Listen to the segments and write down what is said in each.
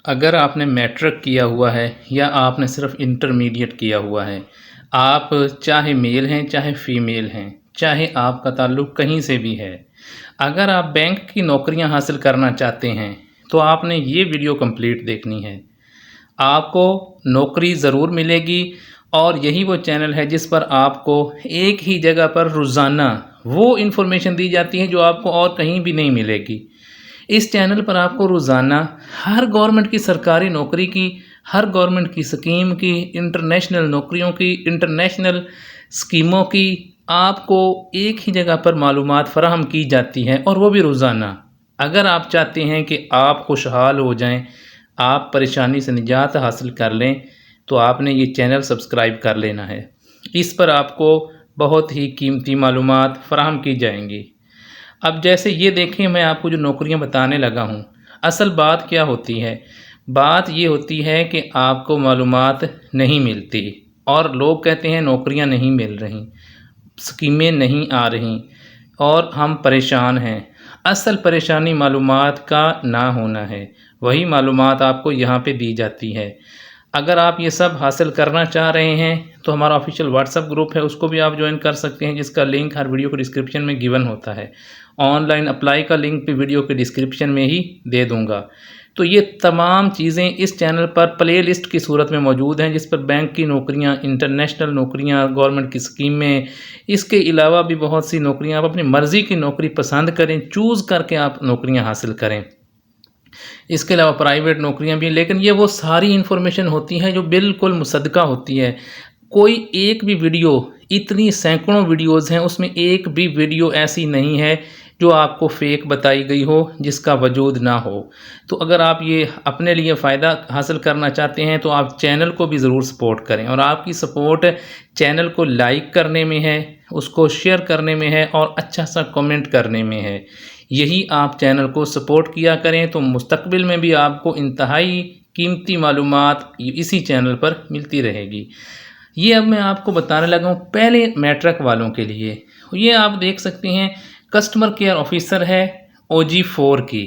अगर आपने मैट्रिक किया हुआ है या आपने सिर्फ इंटरमीडिएट किया हुआ है, आप चाहे मेल हैं चाहे फीमेल हैं, चाहे आपका ताल्लुक़ कहीं से भी है, अगर आप बैंक की नौकरियां हासिल करना चाहते हैं तो आपने ये वीडियो कंप्लीट देखनी है। आपको नौकरी ज़रूर मिलेगी और यही वो चैनल है जिस पर आपको एक ही जगह पर रोज़ाना वो इन्फॉर्मेशन दी जाती है जो आपको और कहीं भी नहीं मिलेगी। इस चैनल पर आपको रोज़ाना हर गवर्नमेंट की सरकारी नौकरी की, हर गवर्नमेंट की स्कीम की, इंटरनेशनल नौकरियों की, इंटरनेशनल स्कीमों की आपको एक ही जगह पर मालूमात फ़राहम की जाती हैं और वो भी रोज़ाना। अगर आप चाहते हैं कि आप खुशहाल हो जाएं, आप परेशानी से निजात हासिल कर लें, तो आपने ये चैनल सब्सक्राइब कर लेना है। इस पर आपको बहुत ही कीमती मालूमात फ़राहम की जाएंगी। अब जैसे ये देखें, मैं आपको जो नौकरियां बताने लगा हूँ, असल बात क्या होती है? बात ये होती है कि आपको मालूमात नहीं मिलती और लोग कहते हैं नौकरियां नहीं मिल रही, स्कीमें नहीं आ रही और हम परेशान हैं। असल परेशानी मालूमात का ना होना है, वही मालूमात आपको यहाँ पे दी जाती है। अगर आप ये सब हासिल करना चाह रहे हैं तो हमारा ऑफिशियल व्हाट्सएप ग्रुप है, उसको भी आप ज्वाइन कर सकते हैं, जिसका लिंक हर वीडियो को डिस्क्रिप्शन में गिवन होता है। ऑनलाइन अप्लाई का लिंक भी वीडियो के डिस्क्रिप्शन में ही दे दूंगा। तो ये तमाम चीज़ें इस चैनल पर प्ले लिस्ट की सूरत में मौजूद हैं, जिस पर बैंक की नौकरियां, इंटरनेशनल नौकरियां, गवर्नमेंट की स्कीमें, इसके अलावा भी बहुत सी नौकरियां। आप अपनी मर्ज़ी की नौकरी पसंद करें, चूज़ करके आप नौकरियां हासिल करें। इसके अलावा प्राइवेट नौकरियां भी, लेकिन ये वो सारी इन्फॉर्मेशन होती है जो बिल्कुल मुसद्दका होती है। कोई एक भी वीडियो, इतनी सैकड़ों वीडियोज़ हैं, उसमें एक भी वीडियो ऐसी नहीं है जो आपको फ़ेक बताई गई हो, जिसका वजूद ना हो। तो अगर आप ये अपने लिए फ़ायदा हासिल करना चाहते हैं तो आप चैनल को भी ज़रूर सपोर्ट करें, और आपकी सपोर्ट चैनल को लाइक करने में है, उसको शेयर करने में है और अच्छा सा कमेंट करने में है। यही आप चैनल को सपोर्ट किया करें तो मुस्तकबिल में भी आपको इंतहाई कीमती मालूमात इसी चैनल पर मिलती रहेगी। ये अब मैं आपको बताने लगा हूँ पहले मैट्रिक वालों के लिए। ये आप देख सकते हैं, कस्टमर केयर ऑफिसर है OG4 की।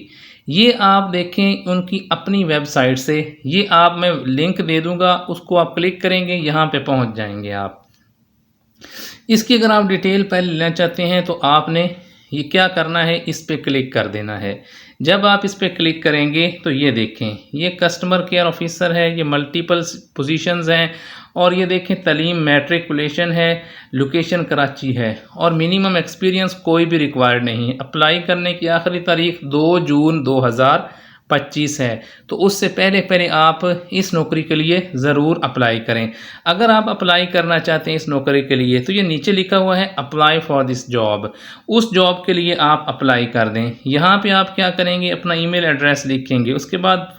ये आप देखें उनकी अपनी वेबसाइट से, ये आप मैं लिंक दे दूंगा, उसको आप क्लिक करेंगे, यहाँ पे पहुँच जाएंगे आप। इसकी अगर आप डिटेल पहले लेना चाहते हैं तो आपने ये क्या करना है, इस पर क्लिक कर देना है। जब आप इस पर क्लिक करेंगे तो ये देखें, ये कस्टमर केयर ऑफिसर है, ये मल्टीपल पोजीशंस हैं, और ये देखें तालीम मैट्रिकुलेशन है, लोकेशन कराची है, और मिनिमम एक्सपीरियंस कोई भी रिक्वायर्ड नहीं है। अप्लाई करने की आखिरी तारीख 2 जून 2025 है, तो उससे पहले पहले आप इस नौकरी के लिए ज़रूर अप्लाई करें। अगर आप अप्लाई करना चाहते हैं इस नौकरी के लिए तो ये नीचे लिखा हुआ है अप्लाई फॉर दिस जॉब, उस जॉब के लिए आप अप्लाई कर दें। यहाँ पे आप क्या करेंगे, अपना ईमेल एड्रेस लिखेंगे, उसके बाद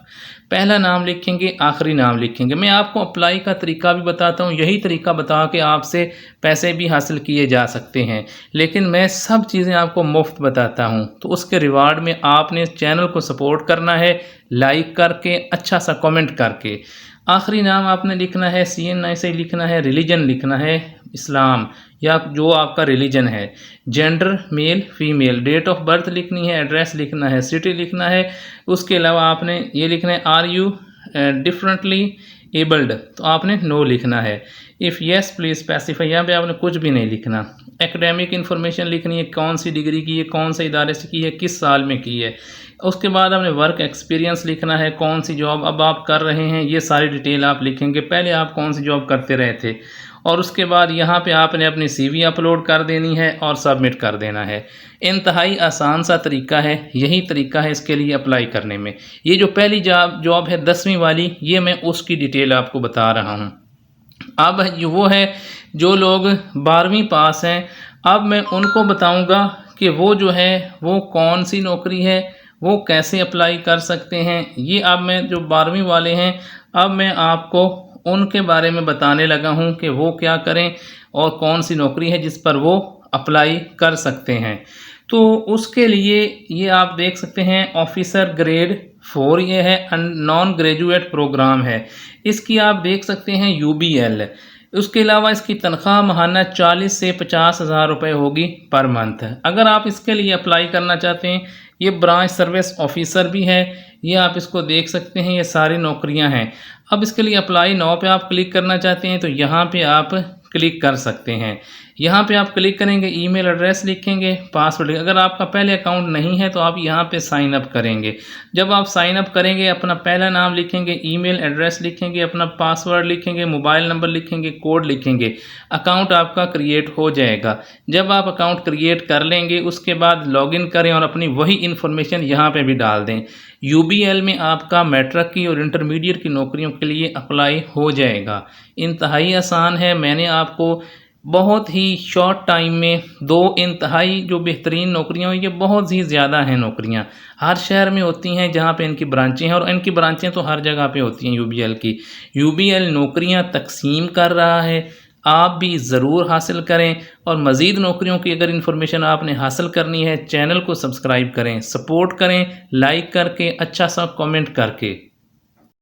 पहला नाम लिखेंगे, आखिरी नाम लिखेंगे। मैं आपको अप्लाई का तरीका भी बताता हूँ, यही तरीका बता के आपसे पैसे भी हासिल किए जा सकते हैं, लेकिन मैं सब चीज़ें आपको मुफ्त बताता हूँ। तो उसके रिवार्ड में आपने चैनल को सपोर्ट करना है, लाइक करके, अच्छा सा कमेंट करके। आखिरी नाम आपने लिखना है CN ऐसे लिखना है, रिलीजन लिखना है इस्लाम या जो आपका रिलीजन है, gender male female, date of birth लिखनी है, एड्रेस लिखना है, सिटी लिखना है। उसके अलावा आपने ये लिखना है आर यू डिफरेंटली एबल्ड, तो आपने नो लिखना है। इफ़ येस प्लीज़ स्पेसिफाई, यहाँ पे आपने कुछ भी नहीं लिखना। एकेडमिक इन्फॉर्मेशन लिखनी है, कौन सी डिग्री की है, कौन से इदारे से की है, किस साल में की है। उसके बाद आपने वर्क एक्सपीरियंस लिखना है, कौन सी जॉब अब आप कर रहे हैं, ये सारी डिटेल आप लिखेंगे, पहले आप कौन सी जॉब करते रहे थे। और उसके बाद यहाँ पे आपने अपनी CV अपलोड कर देनी है और सबमिट कर देना है। इंतहाई आसान सा तरीका है, यही तरीका है इसके लिए अप्लाई करने में। ये जो पहली जॉब है 10वीं वाली, ये मैं उसकी डिटेल आपको बता रहा हूँ। अब वो है जो लोग 12वीं पास हैं, अब मैं उनको बताऊंगा कि वो जो है वो कौन सी नौकरी है, वो कैसे अप्लाई कर सकते हैं। ये अब मैं जो 12वीं वाले हैं, अब मैं आपको उनके बारे में बताने लगा हूं कि वो क्या करें और कौन सी नौकरी है जिस पर वो अप्लाई कर सकते हैं। तो उसके लिए ये आप देख सकते हैं ऑफिसर ग्रेड 4 ये है, नॉन ग्रेजुएट प्रोग्राम है। इसकी आप देख सकते हैं UBL। उसके अलावा इसकी तनख्वाह माहाना 40 से 50 हज़ार रुपये होगी पर मंथ। अगर आप इसके लिए अप्लाई करना चाहते हैं, ये ब्रांच सर्विस ऑफिसर भी है, ये आप इसको देख सकते हैं, ये सारी नौकरियां हैं। अब इसके लिए अप्लाई नाउ पे आप क्लिक करना चाहते हैं तो यहाँ पे आप क्लिक कर सकते हैं। यहाँ पे आप क्लिक करेंगे, ईमेल एड्रेस लिखेंगे, पासवर्ड। अगर आपका पहले अकाउंट नहीं है तो आप यहाँ पे साइन अप करेंगे। जब आप साइन अप करेंगे, अपना पहला नाम लिखेंगे, ईमेल एड्रेस लिखेंगे, अपना पासवर्ड लिखेंगे, मोबाइल नंबर लिखेंगे, कोड लिखेंगे, अकाउंट आपका क्रिएट हो जाएगा। जब आप अकाउंट क्रिएट कर लेंगे उसके बाद लॉगिन करें और अपनी वही इन्फॉर्मेशन यहाँ पे भी डाल दें। यूबीएल में आपका मैट्रिक की और इंटरमीडिएट की नौकरियों के लिए अप्लाई हो जाएगा। इंतहाई आसान है। मैंने आपको बहुत ही शॉर्ट टाइम में 2 इंतहाई जो बेहतरीन नौकरियां हुई, ये बहुत ही ज़्यादा हैं नौकरियां, हर शहर में होती हैं जहां पे इनकी ब्रांचें हैं, और इनकी ब्रांचें तो हर जगह पे होती हैं यूबीएल की। यूबीएल नौकरियां तकसीम कर रहा है, आप भी ज़रूर हासिल करें। और मज़ीद नौकरियों की अगर इन्फॉर्मेशन आपने हासिल करनी है, चैनल को सब्सक्राइब करें, सपोर्ट करें, लाइक करके, अच्छा सा कमेंट करके।